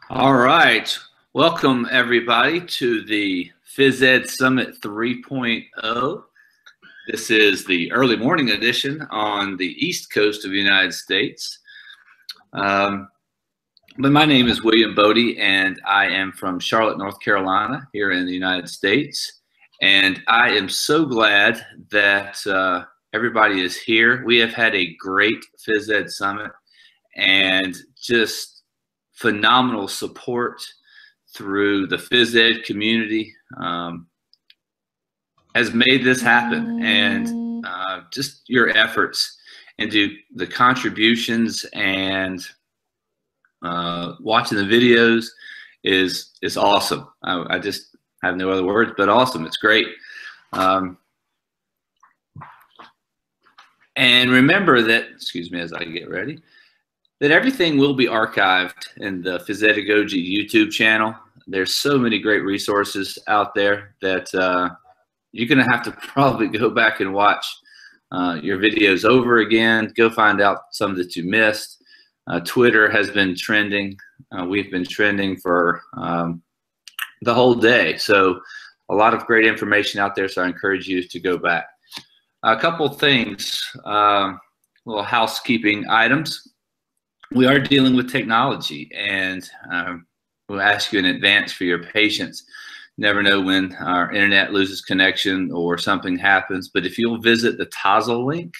All right. Welcome, everybody, to the Phys Ed Summit 3.0. This is the early morning edition on the East Coast of the United States. But my name is William Bodie, and I am from Charlotte, North Carolina, here in the United States. And I am so glad that everybody is here. We have had a great Phys Ed Summit and just phenomenal support through the Phys Ed community has made this happen, and just your efforts into the contributions and watching the videos is awesome. I just have no other words but awesome. It's great. And remember that, excuse me as I get ready, that everything will be archived in the Physedagogy YouTube channel. There's so many great resources out there that you're going to have to probably go back and watch your videos over again. Go find out some that you missed. Twitter has been trending. We've been trending for the whole day. So a lot of great information out there, so I encourage you to go back. A couple things, little housekeeping items. We are dealing with technology, and we'll ask you in advance for your patience. Never know when our internet loses connection or something happens, but if you'll visit the Tassel link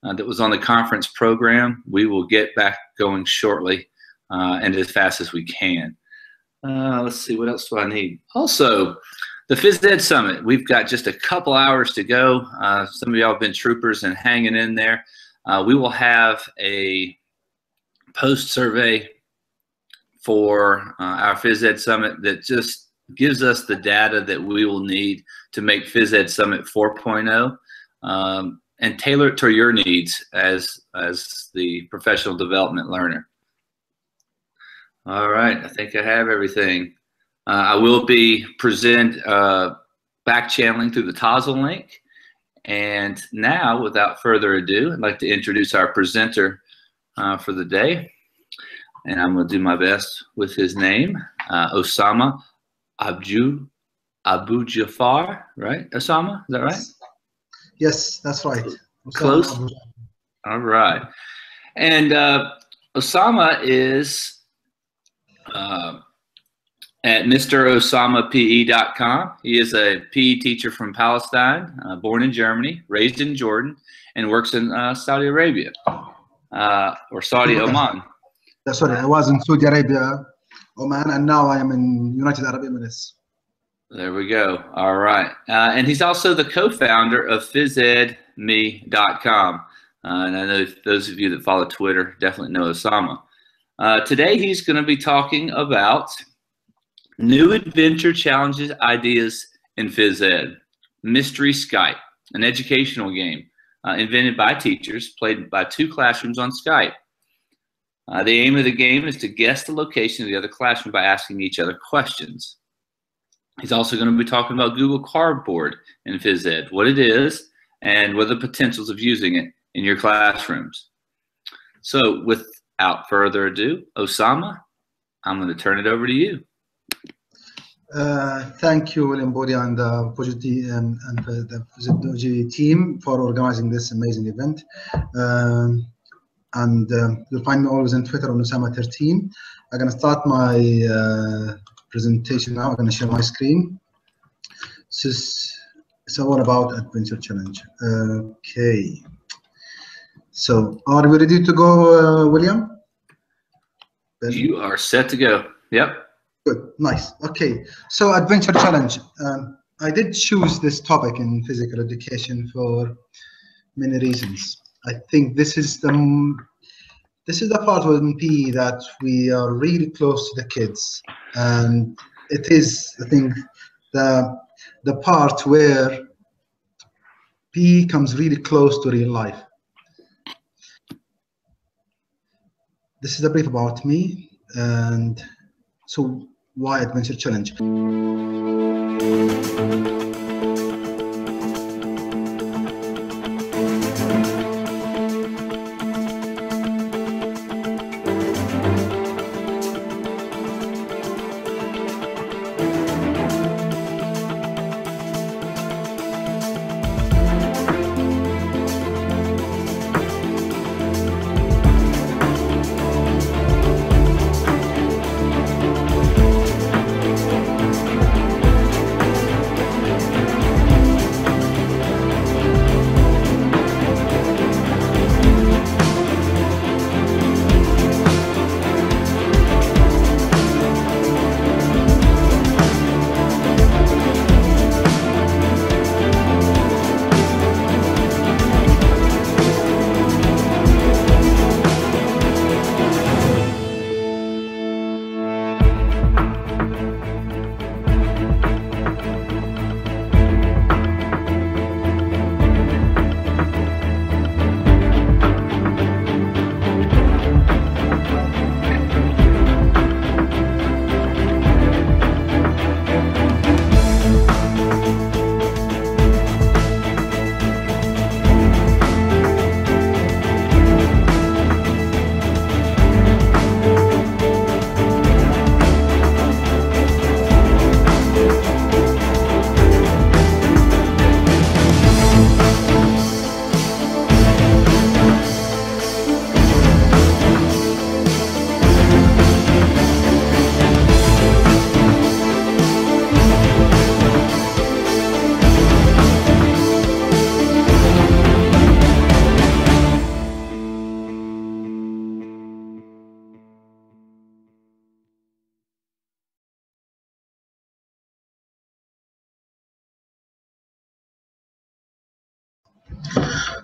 that was on the conference program, we will get back going shortly and as fast as we can. Let's see, what else do I need? Also, the Phys Ed Summit, we've got just a couple hours to go. Some of y'all have been troopers and hanging in there. We will have a post survey for our Phys Ed Summit that just gives us the data that we will need to make Phys Ed Summit 4.0 and tailor it to your needs as the professional development learner. All right, I think I have everything. I will be back channeling through the Tassel link. And now, without further ado, I'd like to introduce our presenter for the day, and I'm going to do my best with his name, Osama Abu Jafar, right? Osama, is that right? Yes, that's right. Close. All right. And Osama is at MrOsamaPE.com. He is a PE teacher from Palestine, born in Germany, raised in Jordan, and works in Saudi Arabia. Or Saudi Oman. Sorry, I was in Saudi Arabia, Oman, and now I am in United Arab Emirates. There we go. All right. And he's also the co-founder of PhysEdMe.com. And I know those of you that follow Twitter definitely know Osama. Today he's going to be talking about new adventure challenges, ideas in Phys Ed. Mystery Skype, an educational game. Invented by teachers, played by 2 classrooms on Skype. The aim of the game is to guess the location of the other classroom by asking each other questions. He's also going to be talking about Google Cardboard in Phys Ed, what it is, and what are the potentials of using it in your classrooms. So without further ado, Osama, I'm going to turn it over to you. Thank you, William Bodie and the Physedagogy team for organizing this amazing event. You'll find me always on Twitter on Osama13. I'm going to start my presentation now. I'm going to share my screen. It's all about Adventure Challenge. Okay. So, are we ready to go, William? You are set to go. Yep. Good, nice. Okay, so Adventure Challenge. I did choose this topic in physical education for many reasons. I think this is the part within PE that we are really close to the kids, and it is, I think, the part where PE comes really close to real life. This is a brief about me, and so why Adventure Challenge?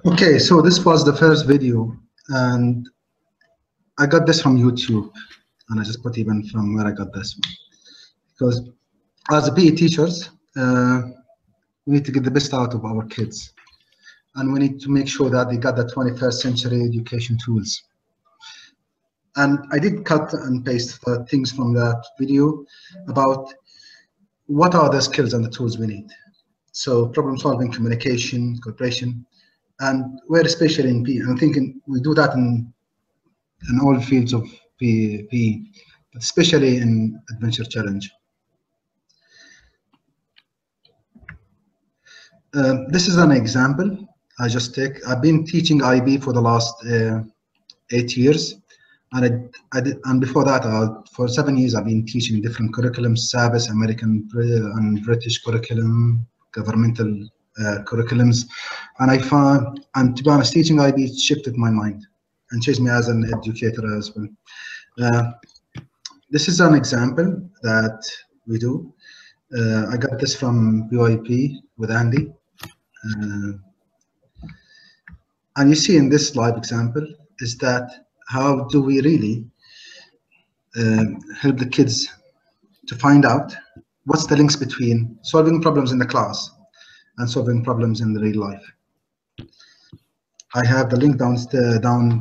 Okay, so this was the first video, and I got this from YouTube, and I just put even from where I got this one. Because as a PE teachers, we need to get the best out of our kids, and we need to make sure that they got the 21st century education tools. And I did cut and paste the things from that video about what are the skills and the tools we need. So problem solving, communication, cooperation, and we're especially in PE. I'm thinking we do that in all fields of PE, but especially in Adventure Challenge. This is an example I just take. I've been teaching IB for the last 8 years, and and before that, for 7 years, I've been teaching different curriculums: SABIS, American and British curriculum, governmental curriculums, and I found, and to be honest, teaching IB shifted my mind and changed me as an educator as well. This is an example that we do. I got this from BYP with Andy. And you see in this live example is that how do we really help the kids to find out what's the links between solving problems in the class and solving problems in the real life. I have the link down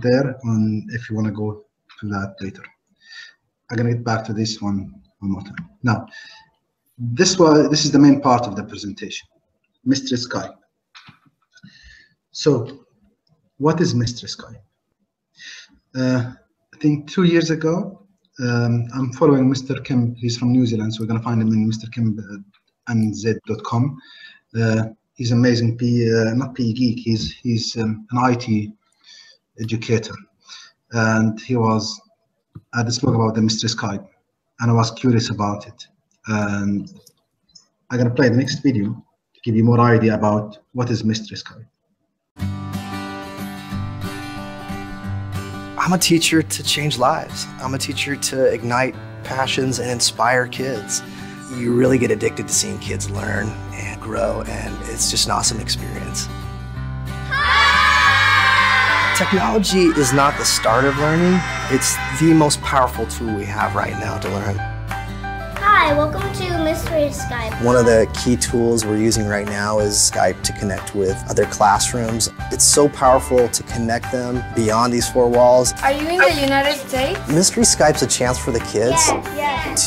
there on if you want to go to that later. I'm gonna get back to this one more time. Now, this is the main part of the presentation, Mystery Skype. So, what is Mystery Skype? I think 2 years ago, I'm following Mr. Kim. He's from New Zealand, so we're gonna find him in mrkimnz.com. He's amazing not PE geek. He's an IT educator, and he was at this blog about the Mystery Skype, and I was curious about it. And I'm gonna play the next video to give you more idea about what is Mystery Skype. I'm a teacher to change lives. I'm a teacher to ignite passions and inspire kids. You really get addicted to seeing kids learn and grow, and it's just an awesome experience. Technology is not the start of learning. It's the most powerful tool we have right now to learn. Hi, welcome to Mystery Skype. One of the key tools we're using right now is Skype to connect with other classrooms. It's so powerful to connect them beyond these four walls. Are you in the United States? Mystery Skype's a chance for the kids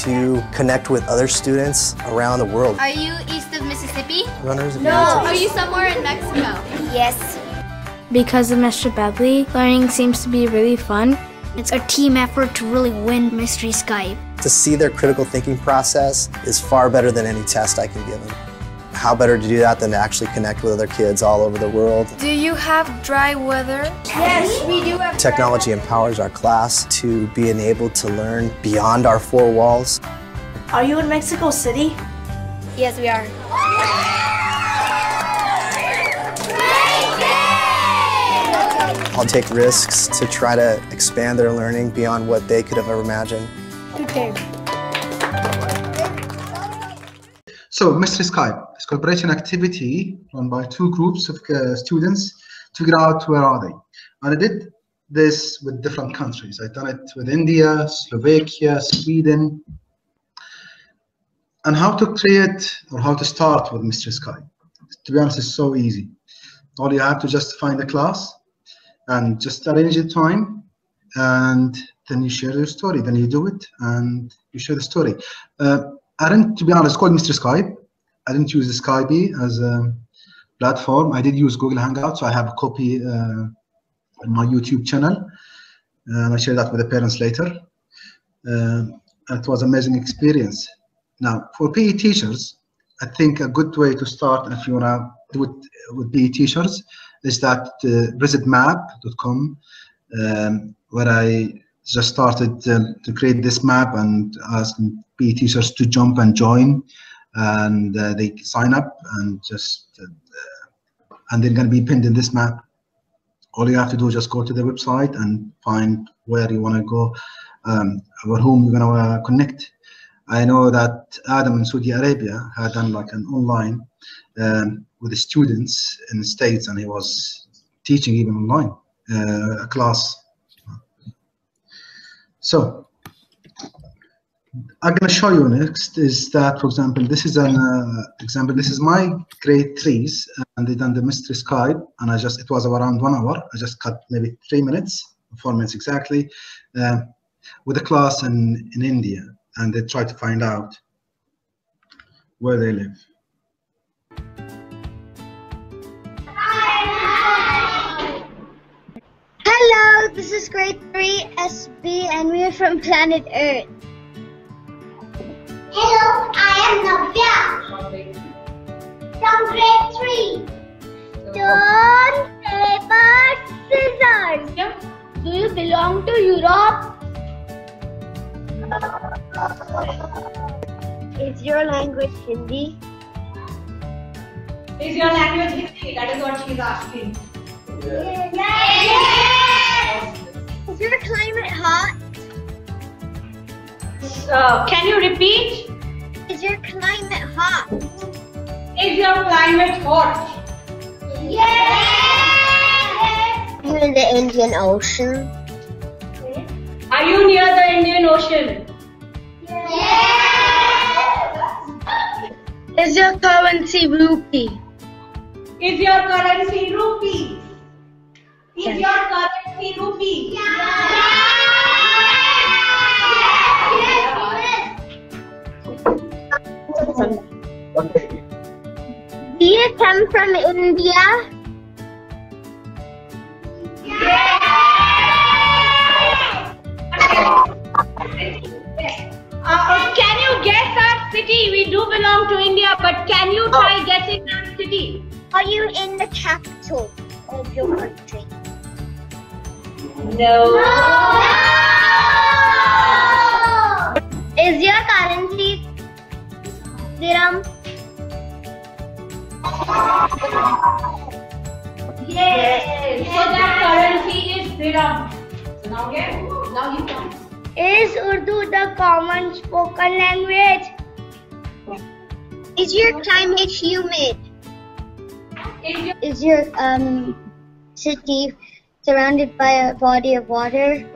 to connect with other students around the world. Are you east of Mississippi? Runners of No. Unity. Are you somewhere in Mexico? Yes. Because of Mr. Begley, learning seems to be really fun. It's a team effort to really win Mystery Skype. To see their critical thinking process is far better than any test I can give them. How better to do that than to actually connect with other kids all over the world? Do you have dry weather? Yes, we do have Technology empowers our class to be enabled to learn beyond our four walls. Are you in Mexico City? Yes, we are. I'll take risks to try to expand their learning beyond what they could have ever imagined. Okay. So, Mystery Skype is a collaboration activity run by two groups of students to figure out where are they. And I did this with different countries. I've done it with India, Slovakia, Sweden. And how to create or how to start with Mystery Skype. To be honest, it's so easy. All you have to just find a class and just arrange the time, and then you share your story. Then you do it and you share the story. I didn't, to be honest, it's called Mystery Skype. I didn't use the Skype as a platform. I did use Google Hangouts, so I have a copy on my YouTube channel, and I share that with the parents later. It was an amazing experience. Now, for PE teachers, I think a good way to start, if you want to do it with PE teachers, is that visit map.com, where I just started to create this map and asking PE teachers to jump and join, and they sign up and just and they're going to be pinned in this map. All you have to do is just go to the website and find where you want to go, or whom you're going to connect. I know that Adam in Saudi Arabia had done like an online with the students in the States, and he was teaching even online a class. So I'm going to show you next is that, for example, this is an example. This is my grade 3s, and they done the mystery Skype, and it was around 1 hour. I just cut maybe 3 minutes, 4 minutes exactly, with a class in India, and they try to find out where they live. Hello, this is grade 3 SB, and we are from planet Earth. Hello, I am Navya from grade 3. Stone, paper, scissors. Do you belong to Europe? Is your language Hindi? Is your language Hindi? That is what she is asking. Yes. Is your climate hot? Can you repeat? Is your climate hot? Is your climate hot? Yes. Are you in the Indian Ocean? Are you near the Indian Ocean? Yes. Is your currency rupee? Is your currency rupee? Is your currency rupee? Do you come from India? Can you guess our city? We do belong to India, but can you try guessing our city? Are you in the capital of your country? No. Is your currency dirham? Yes. So that currency is dirham. So now guess. Now you can. Is Urdu the common spoken language? Is your climate humid? Is your city surrounded by a body of water?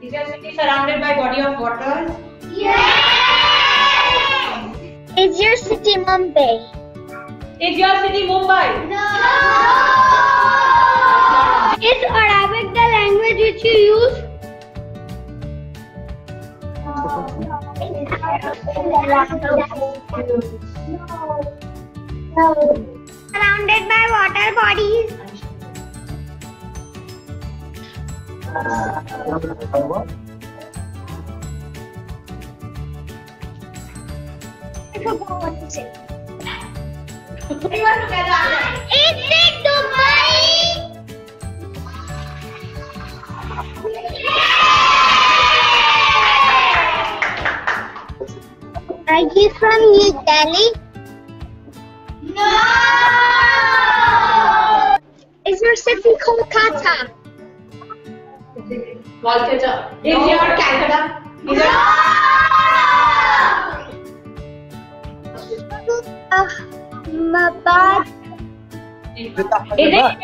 Is your city surrounded by body of water? Yes. Is your city Mumbai? Is your city Mumbai? No. Is Arabic the language which you use? Surrounded by water bodies. I forgot what to say. Is it Dubai? Are you from New Delhi? No. Is your city Kolkata? Kolkata. Is your Calcutta? Is your Ahmedabad? Is it Ahmedabad?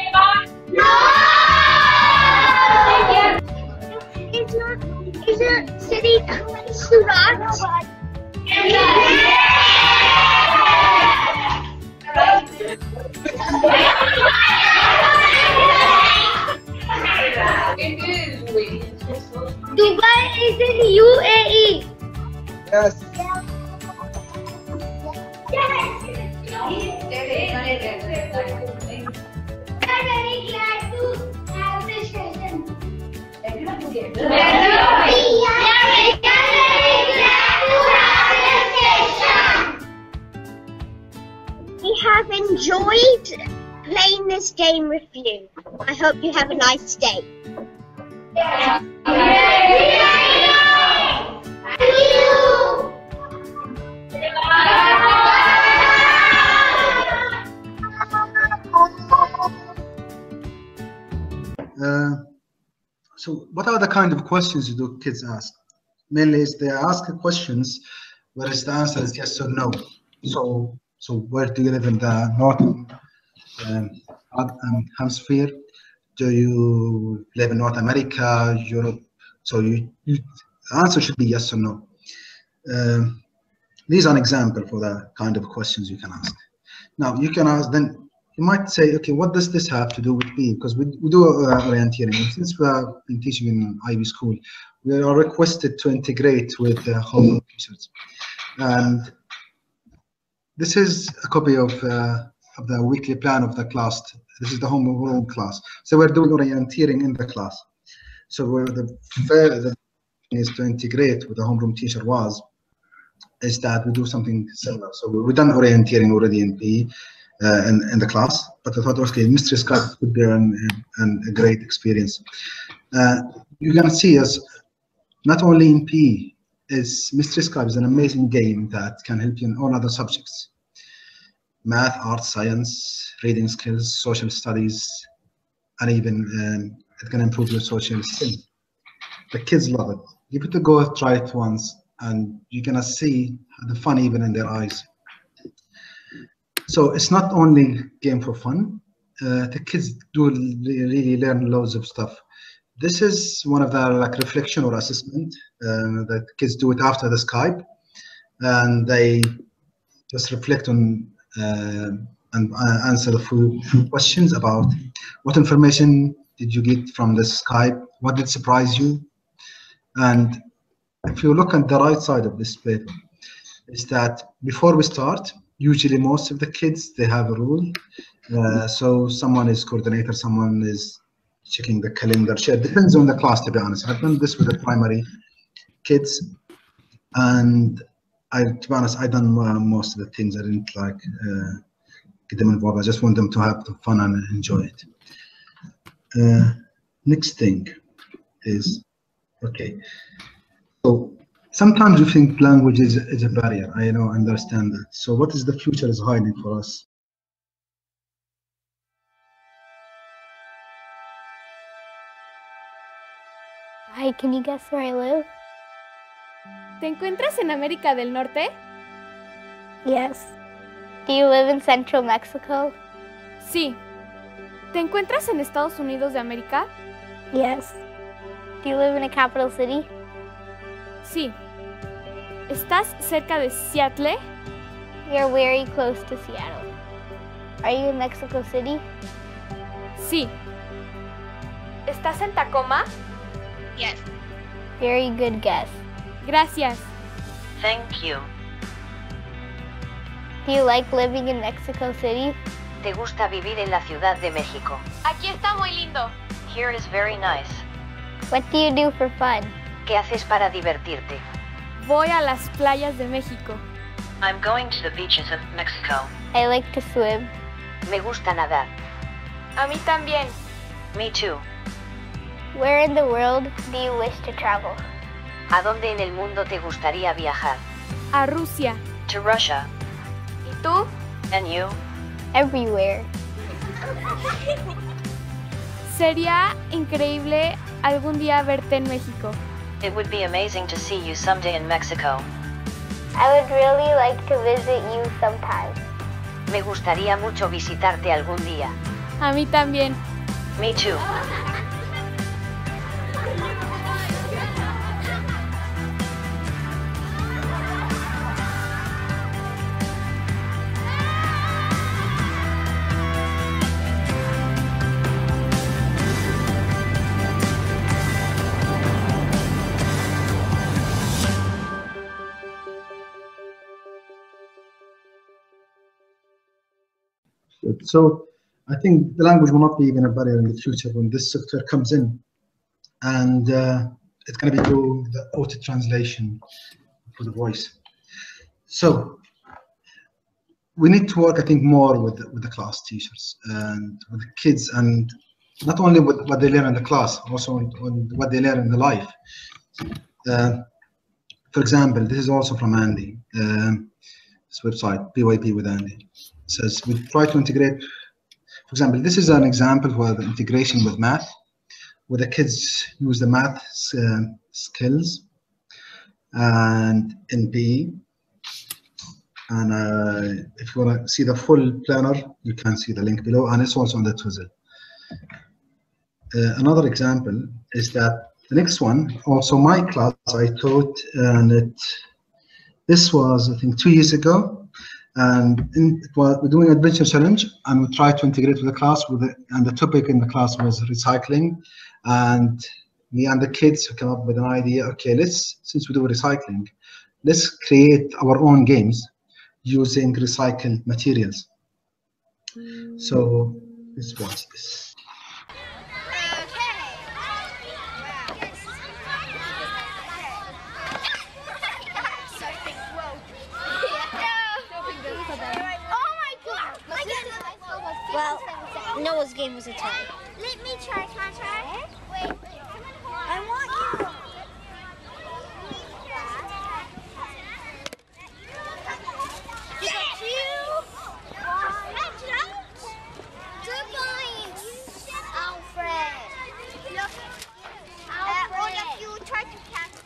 No. Is your city Surat? Dubai is in UAE. Yes. I'm very glad to have this session. We have enjoyed playing this game with you. I hope you have a nice day. So what are the kind of questions do kids ask? Mainly is they ask questions where the answer is yes or no. So where do you live in the northern hemisphere? Do you live in North America, Europe? So the answer should be yes or no. These are an example for the kind of questions you can ask. Now you can ask, then you might say, okay, what does this have to do with PE? Because we do orienteering, and since we have been teaching in IB school, we are requested to integrate with homeroom teachers. And this is a copy of the weekly plan of the class. This is the homeroom class. So we're doing orienteering in the class. So the is to integrate with the homeroom teacher is that we do something similar. So we've done orienteering already in PE in the class, but I thought, okay, Mystery Skype would be a great experience. You can see us not only in PE, Mystery Skype is an amazing game that can help you in all other subjects. Math, art, science, reading skills, social studies, and even it can improve your social skills. The kids love it. Give it a go, try it once, and you're gonna see the fun even in their eyes. So it's not only game for fun. The kids do really learn loads of stuff. This is one of the reflection or assessment that kids do it after the Skype, and they just reflect on and answer a few questions about what information did you get from the Skype, what did surprise you. And if you look at the right side of this paper, is that before we start, usually most of the kids, they have a rule. So someone is coordinator, someone is checking the calendar. It depends on the class, to be honest. I've done this with the primary kids, and to be honest, I've done most of the things. I didn't get them involved. I just want them to have the fun and enjoy it. Next thing is, okay. So sometimes we think language is a barrier. I understand that. So what is the future is hiding for us? Hi, can you guess where I live? ¿Te encuentras en América del Norte? Yes. Do you live in Central Mexico? Sí. ¿Te encuentras en Estados Unidos de América? Yes. Do you live in a capital city? Sí. ¿Estás cerca de Seattle? You're very close to Seattle. Are you in Mexico City? Sí. ¿Estás en Tacoma? Yes. Very good guess. Gracias. Thank you. Do you like living in Mexico City? ¿Te gusta vivir en la Ciudad de México? Aquí está muy lindo. Here is very nice. What do you do for fun? ¿Qué haces para divertirte? Voy a las playas de México. I'm going to the beaches of Mexico. I like to swim. Me gusta nadar. A mí también. Me too. Where in the world do you wish to travel? ¿A dónde en el mundo te gustaría viajar? A Rusia. To Russia. ¿Y tú? And you? Everywhere. Sería increíble algún día verte en México. It would be amazing to see you someday in Mexico. I would really like to visit you sometime. Me gustaría mucho visitarte algún día. A mí también. Me too. So I think the language will not be even a barrier in the future when this software comes in, and it's going to be doing the auto translation for the voice. So we need to work, I think, more with the class teachers and with the kids, and not only with what they learn in the class, also on what they learn in the life. For example, this is also from Andy. This website, PYP with Andy. It says we try to integrate. For example, this is an example for the integration with math, where the kids use the math skills and in PE. And if you want to see the full planner, you can see the link below, and it's also on the Twizzle. Another example is that the next one, also my class I taught, and this was, I think, 2 years ago, and we're doing adventure challenge, and we try to integrate with the class and the topic in the class was recycling, and me and the kids came up with an idea. Okay, since we do recycling, let's create our own games using recycled materials. So let's watch this. Well, Noah's game was a tie. Let me try. Can I try? Wait. I want you. Yes. 2 points. Alfred. Look. Alfred. All of you try to catch.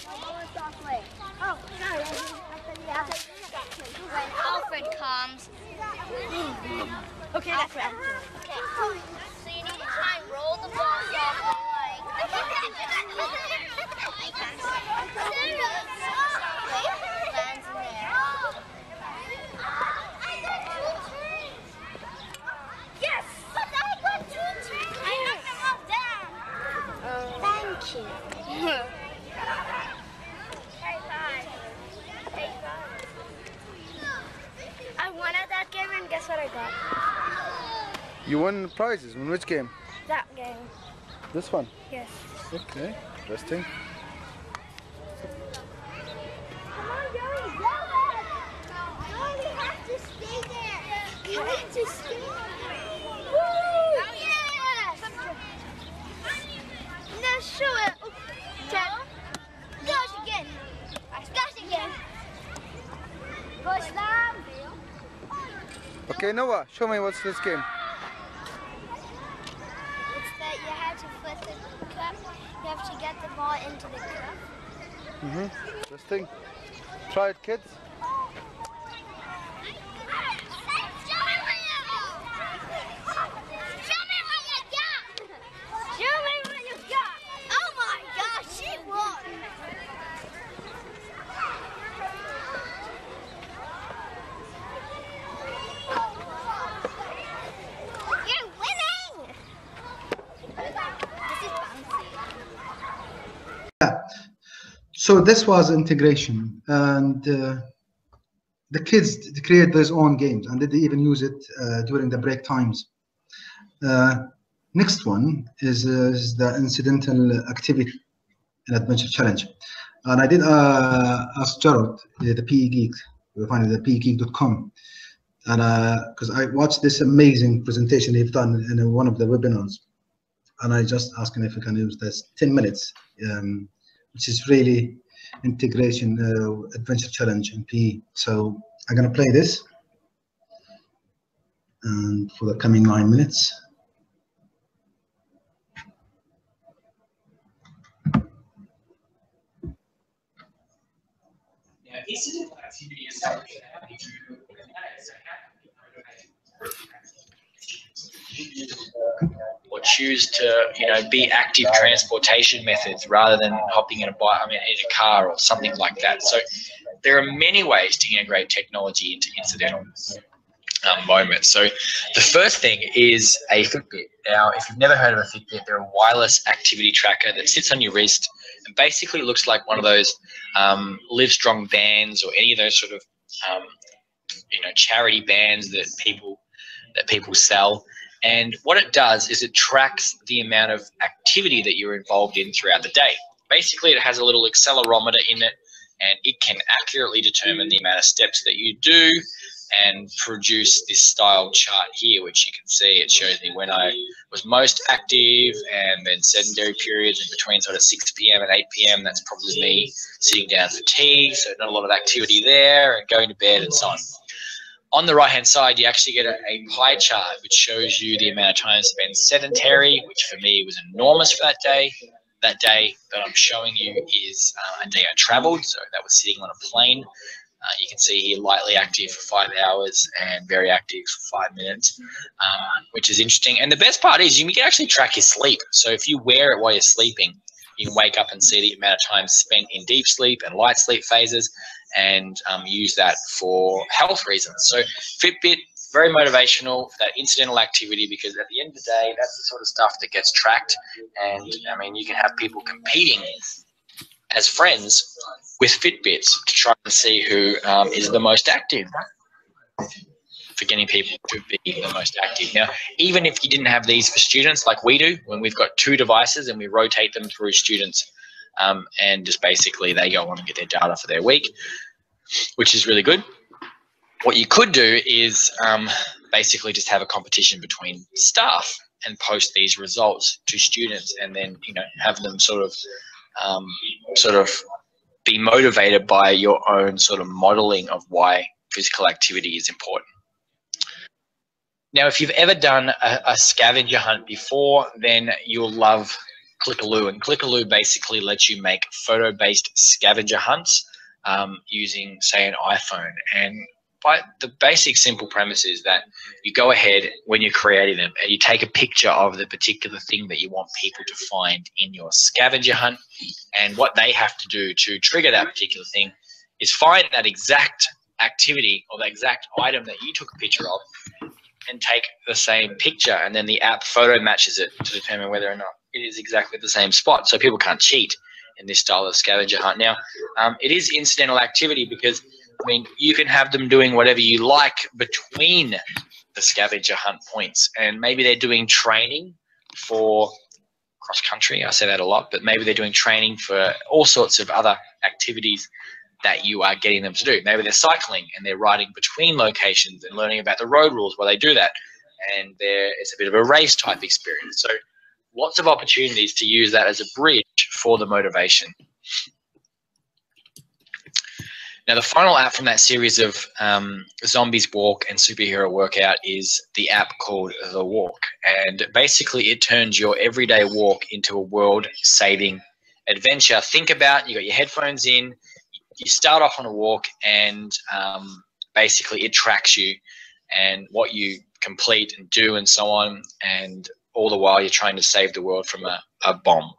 Oh, sorry. When Alfred comes. Okay, that's right. Okay. So you need to try and roll the ball softly. Lands in there. Yes! But I got 2 turns. I knocked them all down. Thank you. I won at that game, and guess what I got? You won prizes. In which game? That game. This one? Yes. Okay, interesting. Come on, Joey, go! Joey, we have to stay there. You need to stay there. Woo! Oh, yes! Now show it. Gosh again. Gosh again. Go slam. Okay, Noah, show me what's this game. It's that you have to flip the cup. You have to get the ball into the cup. Interesting. Try it, kids. So this was integration, and the kids create their own games, and they even use it during the break times. Next one is the incidental activity and adventure challenge, and I did ask Jarrod, the PE Geek. You'll find it at pegeek.com, and because I watched this amazing presentation they've done in one of the webinars, and I just asked him if we can use this 10 minutes. Which is really integration adventure challenge in PE. So I'm going to play this, and for the coming 9 minutes. Now, incidental activity is something that happens or choose to, be active transportation methods rather than hopping in a bike, in a car or something like that. So there are many ways to integrate technology into incidental moments. So the first thing is a Fitbit. Now, if you've never heard of a Fitbit, they're a wireless activity tracker that sits on your wrist and basically looks like one of those Livestrong bands or any of those sort of charity bands that people sell. And what it does is it tracks the amount of activity that you're involved in throughout the day. Basically, it has a little accelerometer in it, and it can accurately determine the amount of steps that you do and produce this style chart here, which you can see. It shows me when I was most active and then sedentary periods in between sort of 6 p.m. and 8 p.m. That's probably me sitting down for tea, so not a lot of activity there, and going to bed and so on. On the right-hand side, you actually get a pie chart, which shows you the amount of time spent sedentary, which for me was enormous for that day. That day that I'm showing you is a day I traveled, so that was sitting on a plane. You can see here lightly active for 5 hours and very active for 5 minutes, which is interesting. And the best part is you can actually track your sleep. So if you wear it while you're sleeping, you can wake up and see the amount of time spent in deep sleep and light sleep phases, and use that for health reasons. So Fitbit, very motivational for that incidental activity, because at the end of the day, that's the sort of stuff that gets tracked. And I mean, you can have people competing as friends with Fitbits to try and see who is the most active, for getting people to be the most active. Now, even if you didn't have these for students like we do, when we've got 2 devices and we rotate them through students, and just basically they go on and get their data for their week, which is really good. What you could do is basically just have a competition between staff and post these results to students, and then have them sort of be motivated by your own sort of modeling of why physical activity is important. Now, if you've ever done a scavenger hunt before, then you'll love Clickaloo. And Clickaloo basically lets you make photo-based scavenger hunts using, say, an iPhone. And by the basic simple premise is that you go ahead when you're creating them and you take a picture of the particular thing that you want people to find in your scavenger hunt. And what they have to do to trigger that particular thing is find that exact activity or the exact item that you took a picture of and take the same picture, and then the app photo matches it to determine whether or not it is exactly the same spot. So people can't cheat in this style of scavenger hunt. Now, it is incidental activity because, I mean, you can have them doing whatever you like between the scavenger hunt points, and maybe they're doing training for cross country. I say that a lot, but maybe they're doing training for all sorts of other activities that you are getting them to do. Maybe they're cycling and they're riding between locations and learning about the road rules while they do that. And it's a bit of a race type experience. So lots of opportunities to use that as a bridge for the motivation. Now, the final app from that series of Zombies Walk and Superhero Workout is the app called The Walk. And basically it turns your everyday walk into a world-saving adventure. Think about, you got your headphones in, you start off on a walk, and basically it tracks you and what you complete and do and so on, and all the while you're trying to save the world from a bomb.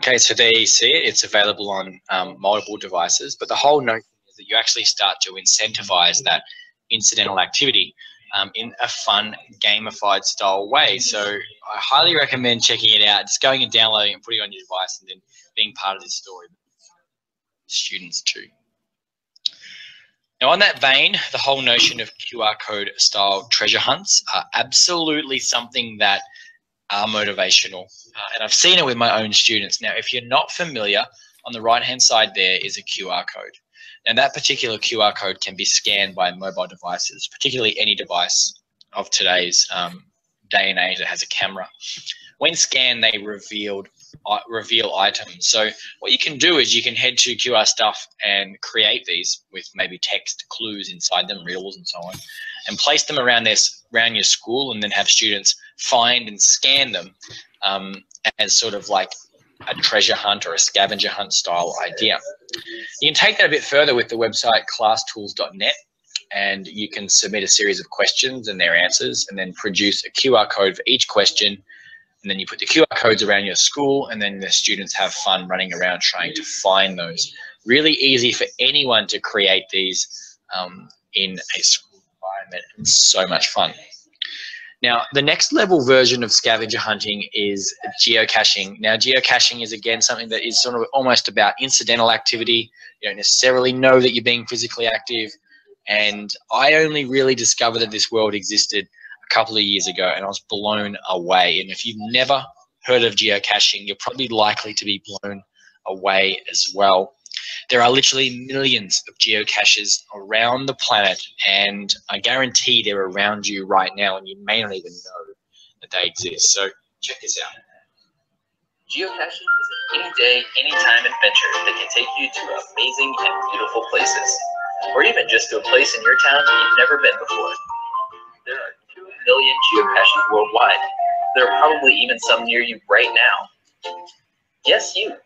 Okay, so there you see it. It's available on multiple devices, but the whole note is that you actually start to incentivize that incidental activity in a fun, gamified style way. So I highly recommend checking it out, just going and downloading and putting it on your device and then being part of this story. Students too. Now, on that vein, the whole notion of QR code style treasure hunts are absolutely something that are motivational. And I've seen it with my own students. Now, if you're not familiar, on the right-hand side there is a QR code. And that particular QR code can be scanned by mobile devices, particularly any device of today's day and age that has a camera. When scanned, they reveal items. So what you can do is you can head to QR Stuff and create these with maybe text clues inside them, riddles and so on, and place them around your school, and then have students find and scan them as sort of like a treasure hunt or a scavenger hunt style idea. You can take that a bit further with the website classtools.net, and you can submit a series of questions and their answers, and then produce a QR code for each question. And then you put the QR codes around your school, and then the students have fun running around trying to find those. Really easy for anyone to create these in a school environment. It's so much fun. Now, the next level version of scavenger hunting is geocaching. Now, geocaching is, again, something that is sort of almost about incidental activity. You don't necessarily know that you're being physically active. And I only really discovered that this world existed a couple of years ago, and I was blown away. And if you've never heard of geocaching, you're probably likely to be blown away as well. There are literally millions of geocaches around the planet, and I guarantee they're around you right now, and you may not even know that they exist. So check this out. Geocaching is an any-day, anytime adventure that can take you to amazing and beautiful places, or even just to a place in your town that you've never been before. There are 2 million geocaches worldwide. There are probably even some near you right now. Yes, you.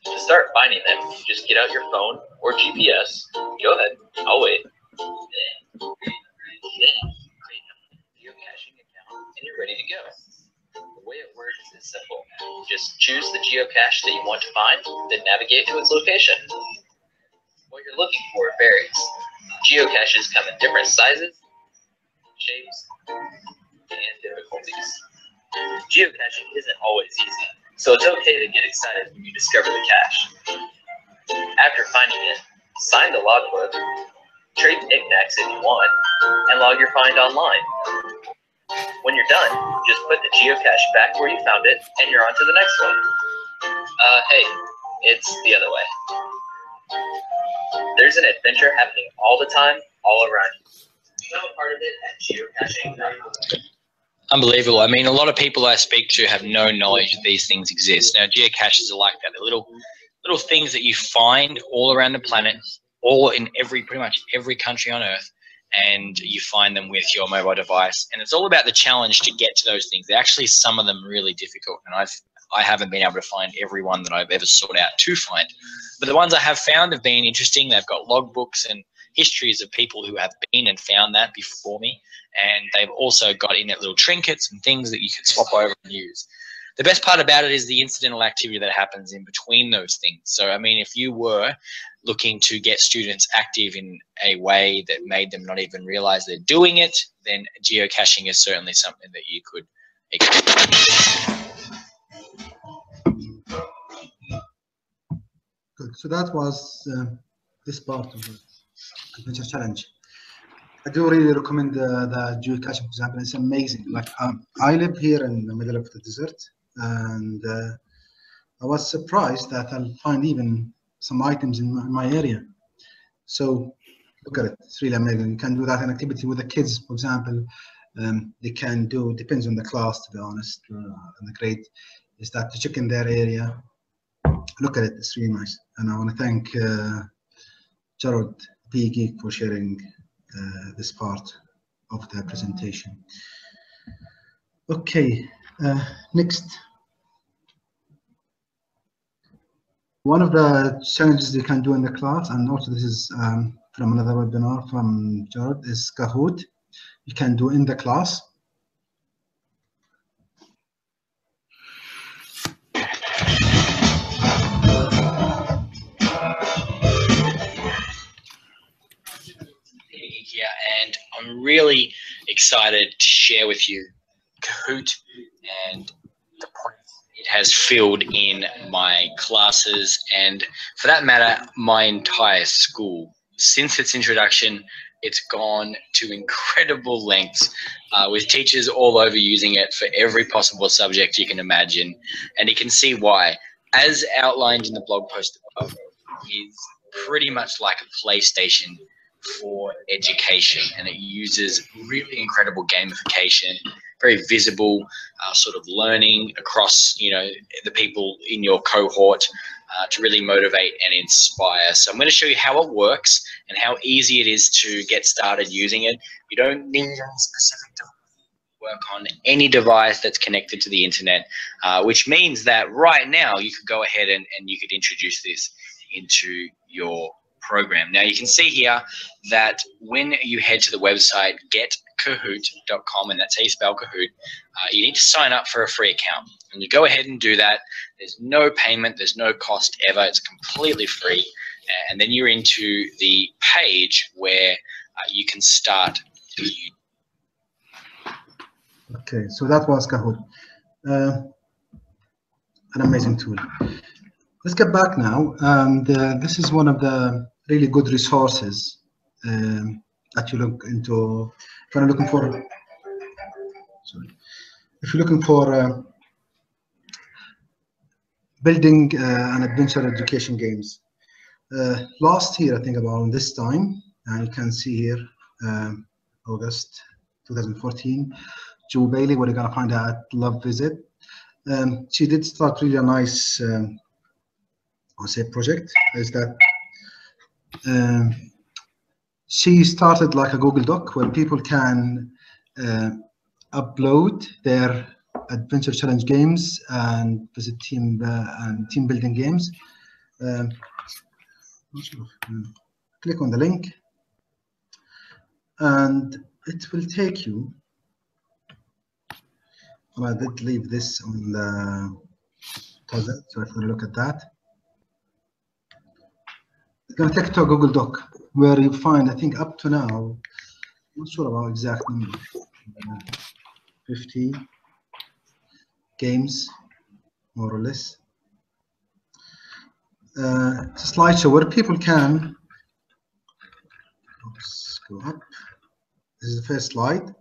To start finding them, just get out your phone or GPS. Go ahead, I'll wait. Then create a geocaching account and you're ready to go. The way it works is simple. Just choose the geocache that you want to find, then navigate to its location. What you're looking for varies. Geocaches come in different sizes, shapes, and difficulties. Geocaching isn't always easy, so it's okay to get excited when you discover the cache. After finding it, sign the logbook, trade knickknacks if you want, and log your find online. When you're done, just put the geocache back where you found it, and you're on to the next one. Hey, it's the other way. There's an adventure happening all the time, all around you. Become a part of it at geocaching.com. Unbelievable. I mean, a lot of people I speak to have no knowledge that these things exist. Now, geocaches are like that. They're little things that you find all around the planet, all in pretty much every country on Earth, and you find them with your mobile device. And it's all about the challenge to get to those things. They're actually, some of them, really difficult, and I haven't been able to find every one that I've ever sought out to find. But the ones I have found have been interesting. They've got logbooks and histories of people who have been and found that before me. And they've also got in it little trinkets and things that you can swap over and use. The best part about it is the incidental activity that happens in between those things. So, I mean, if you were looking to get students active in a way that made them not even realize they're doing it, then geocaching is certainly something that you could explore. Good. So that was this part of the Adventure Challenge. I do really recommend the geocaching, for example. It's amazing. Like I live here in the middle of the desert, and I was surprised that I'll find even some items in my area. So look at it. It's really amazing. You can do that in activity with the kids, for example. They can do, depends on the class, to be honest, and the grade, is that to check in their area. Look at it. It's really nice. And I want to thank Jared Be Geek for sharing this part of the presentation. Okay, next. One of the challenges you can do in the class, and also this is from another webinar from Jared, is Kahoot. You can do in the class. And I'm really excited to share with you Kahoot and the points it has filled in my classes, and for that matter, my entire school. Since its introduction, it's gone to incredible lengths with teachers all over using it for every possible subject you can imagine, and you can see why. As outlined in the blog post above, is pretty much like a PlayStation for education, and it uses really incredible gamification, very visible sort of learning across, you know, the people in your cohort to really motivate and inspire. So I'm going to show you how it works and how easy it is to get started using it. You don't need a specific device. Work on any device that's connected to the internet, which means that right now you could go ahead and you could introduce this into your program. Now you can see here that when you head to the website getkahoot.com, and that's how you spell Kahoot, you need to sign up for a free account. And you go ahead and do that. There's no payment, there's no cost ever, it's completely free. And then you're into the page where you can start to use. Okay, so that was Kahoot. An amazing tool. Let's get back now. And this is one of the really good resources that you look into. If you're looking for, if you're looking for building an adventure education games. Last year, I think about this time, and you can see here, August 2014, Jo Bailey, what you're gonna find out at Love Visit. She did start really a nice, I'll say, project. Is that she started like a Google Doc where people can upload their adventure challenge games and visit team building games. Click on the link, and it will take you. Well, I did leave this on the puzzle, so if we look at that, it's going to take you to a Google Doc where you find, I think up to now, I'm not sure about exact number, 50 games, more or less. It's a slideshow where people can, let's go up. This is the first slide.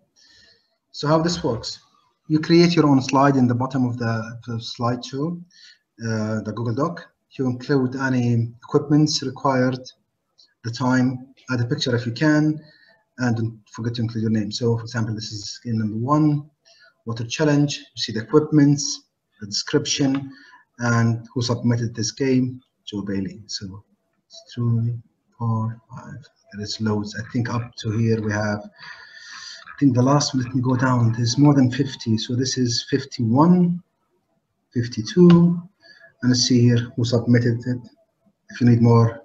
So how this works, you create your own slide in the bottom of the slideshow, the Google Doc. You include any equipments required, the time, add a picture if you can, and don't forget to include your name. So for example, this is game number 1, water challenge. You see the equipments, the description, and who submitted this game, Jo Bailey. So 3, 4, 5, there is loads. I think up to here we have, I think the last one, let me go down, there's more than 50. So this is 51, 52, and let's see here who submitted it. If you need more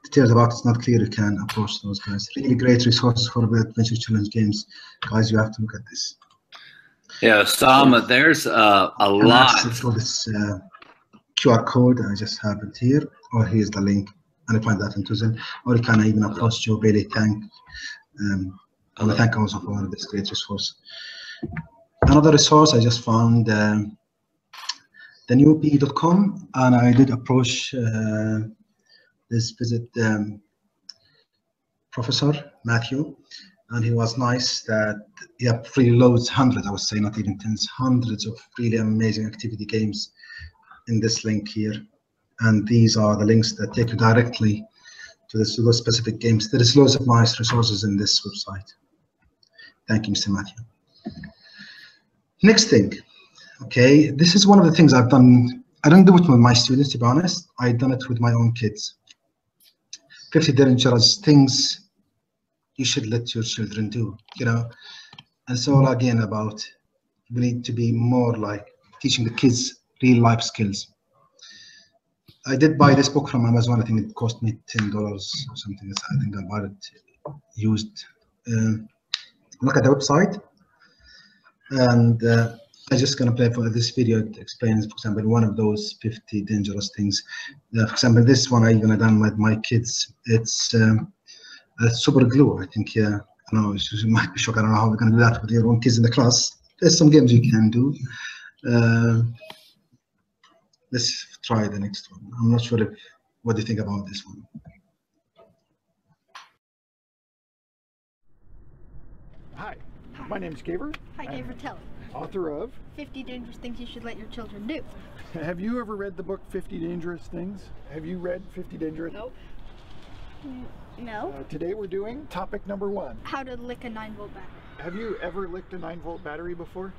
details about it's not clear, you can approach those guys. Really great resources for the adventure challenge games. Guys, you have to look at this. Yeah, Sam, there's a lot. For this QR code, I just have it here, or here's the link, and I find that in Tuzen. Or you can even approach Jo Bailey. Thank also for this great resource. Another resource I just found, thenewp.com, and I did approach this visit Professor Matthew, and he was nice that he had really loads, hundreds, I would say, not even tens, hundreds of really amazing activity games in this link here. And these are the links that take you directly to those specific games. There is loads of nice resources in this website. Thank you, Mr. Matthew. Next thing, okay, this is one of the things I've done. I don't do it with my students, to be honest. I've done it with my own kids. 50 dangerous things you should let your children do, you know. And so again, about we need to be more like teaching the kids real life skills. I did buy this book from Amazon. I think it cost me $10 or something. I think I bought it used. Look at the website, and I'm just gonna play for this video. It explains, for example, one of those 50 dangerous things. For example, this one I'm gonna done with my kids. It's super glue. I think, yeah, I know you might be shocked. I don't know how we're gonna do that with your own kids in the class. There's some games you can do. Let's try the next one. I'm not sure what do you think about this one. Hi, my name is Gaver. Hi, Gaver Telly. Author of 50 Dangerous Things You Should Let Your Children Do. Have you ever read the book 50 Dangerous Things? Have you read 50 Dangerous? Nope. No. Today we're doing topic number 1. How to lick a 9-volt battery. Have you ever licked a 9-volt battery before?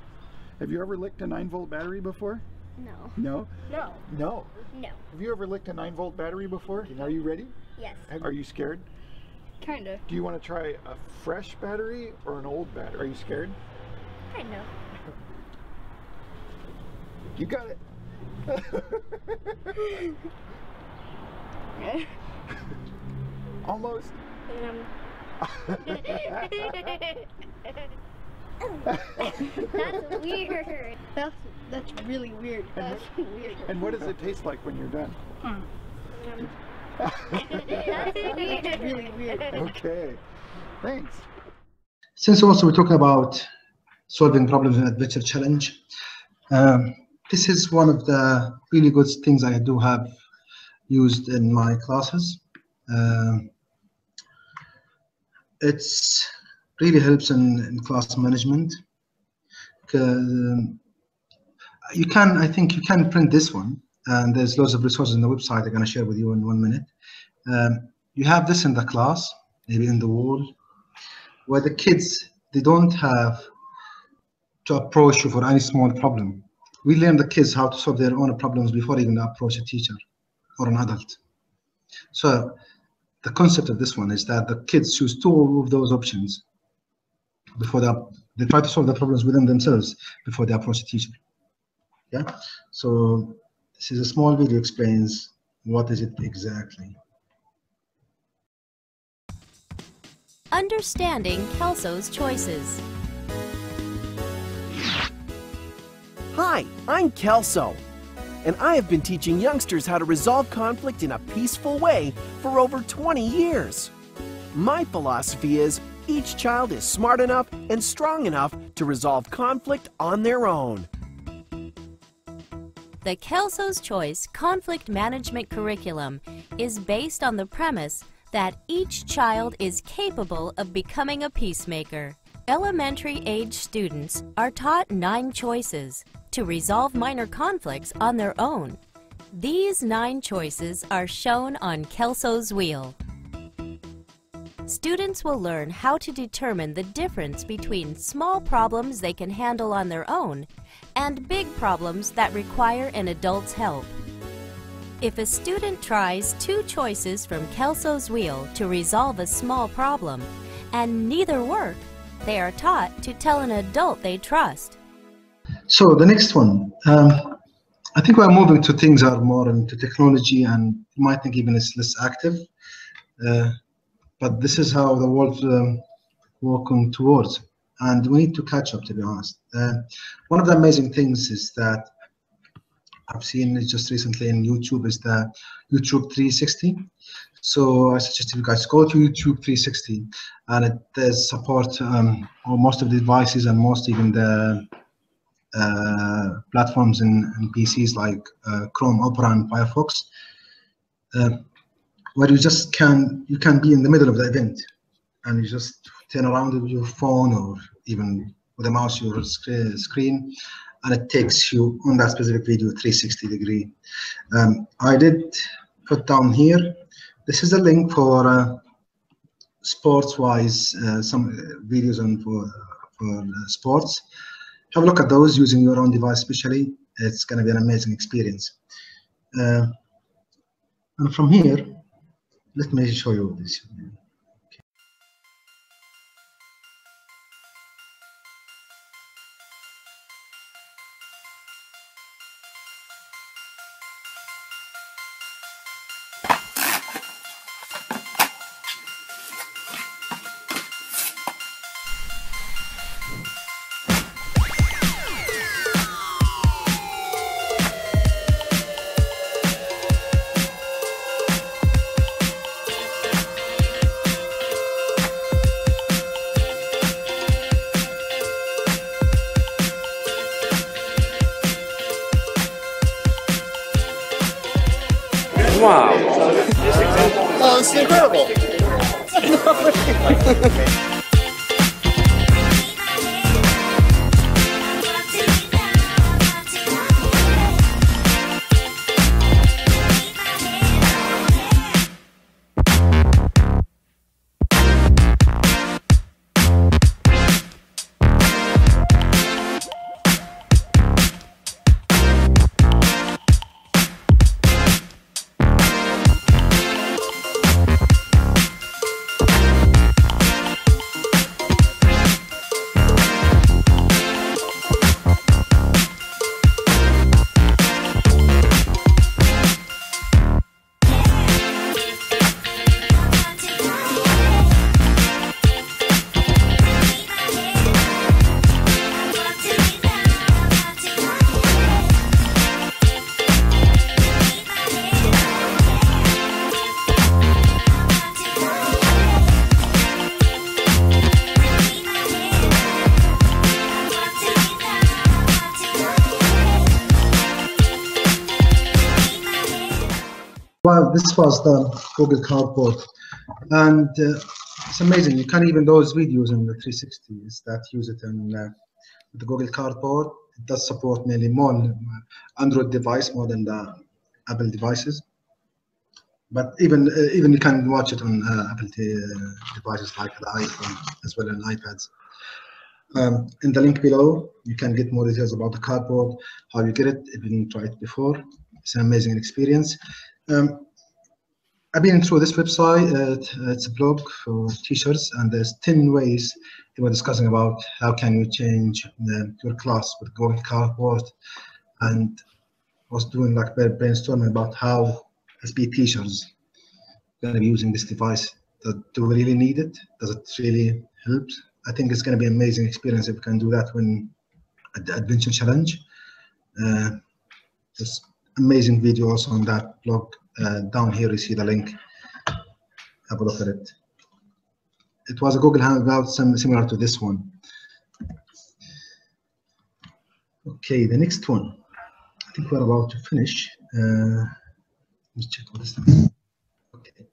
Have you ever licked a 9-volt battery before? No. No? No. No. No. Have you ever licked a 9-volt battery before? Are you ready? Yes. Are you scared? Kinda. Do you want to try a fresh battery or an old battery? Are you scared? Kinda. You got it. Almost. That's weird. That's really weird. That's weird. And what does it taste like when you're done? That's really weird. Okay, thanks. Since also we're talking about solving problems in Adventure Challenge, this is one of the really good things I do have used in my classes. It's really helps in class management. I think you can print this one, and there's lots of resources on the website I'm going to share with you in 1 minute. You have this in the class, maybe in the wall, where the kids, they don't have to approach you for any small problem. We learn the kids how to solve their own problems before even approach a teacher or an adult. So the concept of this one is that the kids choose 2 of those options before they try to solve the problems within themselves before they approach a teacher. Yeah. So this is a small video explains what is it exactly. Understanding Kelso's choices. Hi, I'm Kelso, and I have been teaching youngsters how to resolve conflict in a peaceful way for over 20 years. My philosophy is each child is smart enough and strong enough to resolve conflict on their own. The Kelso's Choice Conflict Management Curriculum is based on the premise that each child is capable of becoming a peacemaker. Elementary-age students are taught 9 choices to resolve minor conflicts on their own. These 9 choices are shown on Kelso's wheel. Students will learn how to determine the difference between small problems they can handle on their own and big problems that require an adult's help. If a student tries 2 choices from Kelso's wheel to resolve a small problem and neither work, they are taught to tell an adult they trust. So the next one, I think we're moving to things that are more into technology, and you might think even it's less active. But this is how the world's working towards, and we need to catch up, to be honest. One of the amazing things is that I've seen it just recently in YouTube is the YouTube 360. So I suggest you guys go to YouTube 360, and it does support most of the devices and most even the platforms in PCs like Chrome, Opera, and Firefox. Where you can be in the middle of the event, and you just turn around with your phone or even with a mouse your screen, and it takes you on that specific video 360 degree. I did put down here, this is a link for sports-wise, some videos on for sports. Have a look at those using your own device especially. It's going to be an amazing experience. And from here, let me show you this. Wow. Oh, this is incredible. Well, this was the Google Cardboard, and it's amazing. You can even those videos in the 360s that use it in the Google Cardboard. It does support mainly more Android device more than the Apple devices. But even you can watch it on Apple devices like the iPhone as well as iPads. In the link below, you can get more details about the cardboard, how you get it if you didn't try it before. It's an amazing experience. I've been through this website. It's a blog for teachers, and there's 10 ways they were discussing about how can you change your class with Google Cardboard, and was doing like brainstorming about how as be teachers going to be using this device. Do we really need it? Does it really help? I think it's going to be an amazing experience if we can do that when at the Adventure Challenge. There's amazing video also on that blog. Down here you see the link. Have a look at it. It was a Google Hangout similar to this one. Okay, the next one. I think we're about to finish. Let's check what is that. Okay.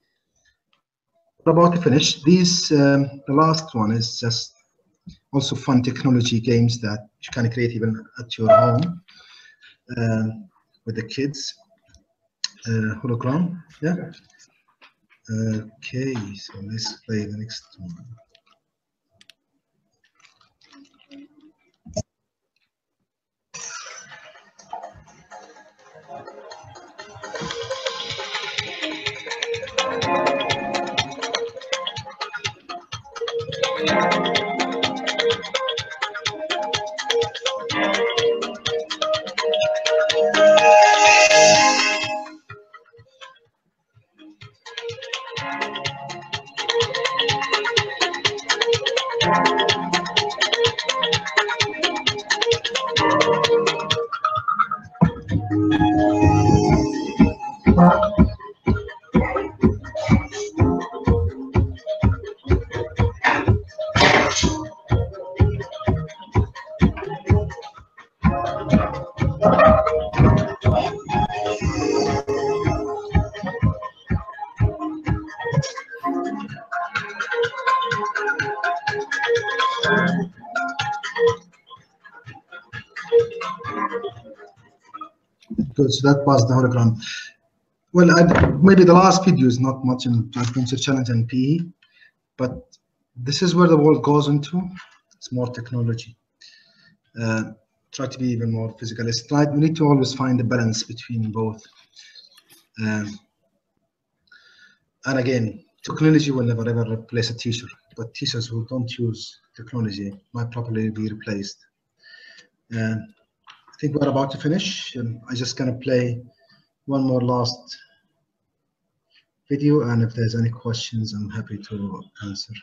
We're about to finish. These, the last one is just also fun technology games that you can create even at your home with the kids. Hologram, yeah. Okay, so let's play the next one. Good, so that was the hologram. Well, maybe the last video is not much in Adventure Challenge and PE, but this is where the world goes into. It's more technology. Try to be even more physicalist. We need to always find the balance between both. And again, technology will never ever replace a teacher, but teachers who don't use technology might probably be replaced. I think we're about to finish. I'm just gonna play one more last video, and if there's any questions, I'm happy to answer.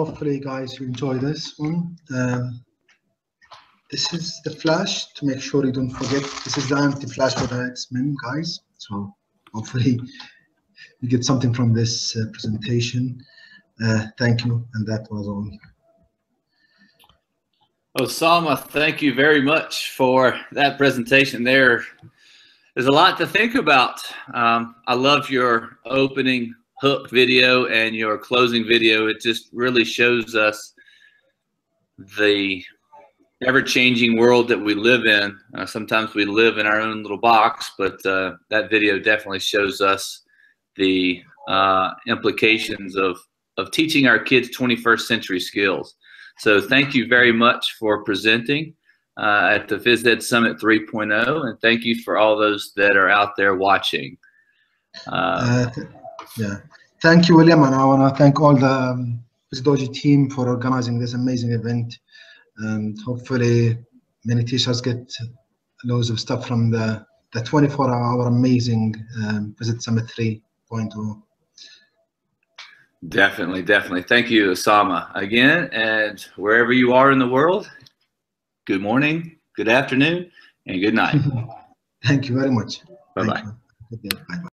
hopefully, guys, you enjoy this one. This is the flash to make sure you don't forget. This is the anti-flash for the X-Men, guys. So hopefully you get something from this presentation. Thank you, and that was all. Osama, thank you very much for that presentation. There's a lot to think about. I love your opening hook video and your closing video. It just really shows us the ever-changing world that we live in. Sometimes we live in our own little box, but that video definitely shows us the implications of teaching our kids 21st century skills. So thank you very much for presenting at the Phys Ed Summit 3.0, and thank you for all those that are out there watching. Yeah, thank you, William, and I want to thank all the PhysDojo team for organizing this amazing event. And hopefully many teachers get loads of stuff from the 24-hour amazing Phys Ed Summit 3.0. Definitely, definitely. Thank you, Osama, again. And wherever you are in the world, good morning, good afternoon, and good night. Thank you very much. Bye-bye. Bye-bye.